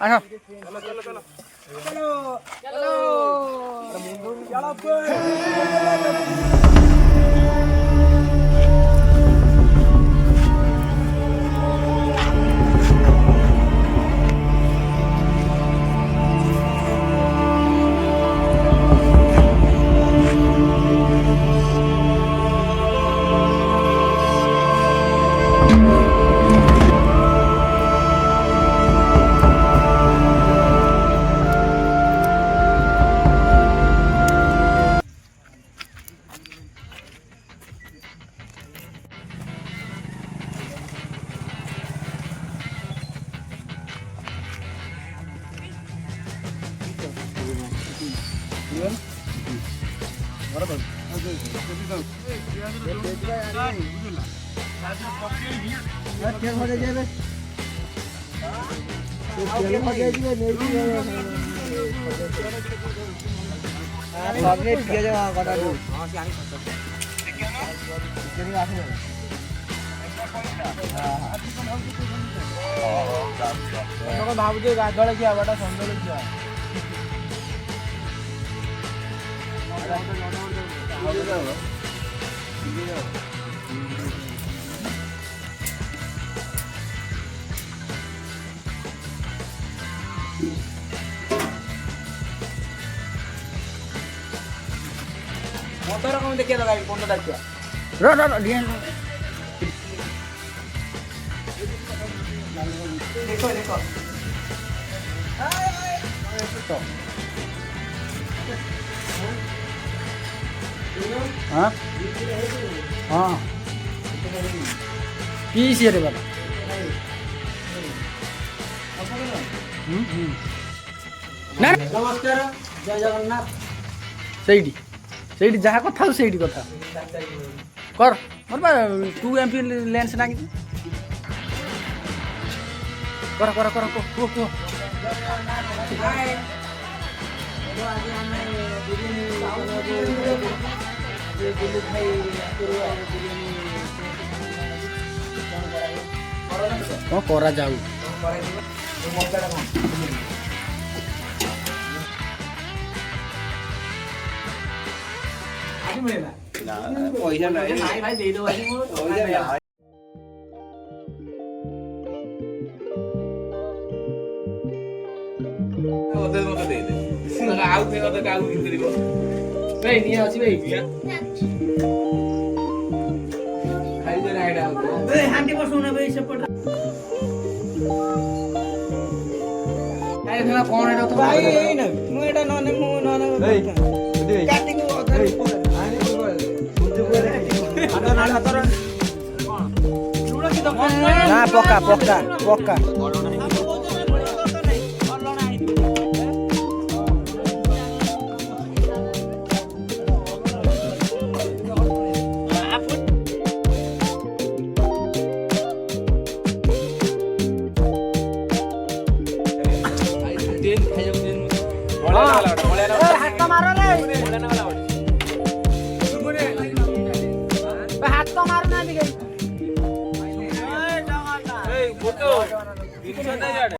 आस चलो चलो चलो चलो भावुचे गाधड़ किया बड़ा सुंदर किया मोटर कौन देखिए लगा कौन तो डाकिया रो डिएन देखो देखो हाँ हाँ पीस रे बाबा ना नमस्कार जय जगन्नाथ ସେଇଠି ସେଇଠି ଯାହା କଥା ଆଉ ସେଇଠି କଥା କର ମୋର ବା 2 MP ଲେନ୍ସ ଲାଗିଛି କର କର କର କୁହ କୁହ କ'ଣ କରାଯାଉ पैसा नहीं भाई दे दो मत दे दे आउ थे मत काउ इन करिवो भाई निया अछि भाई खाली जे राइडा ए हांडी पर सोना भाई सपोर्ट ए थला कोन एटा तो भाई ए न मु एटा नने मु नने भाई काटी को अधर ना पक्का पक्का पक्का हाथ तो मारो ना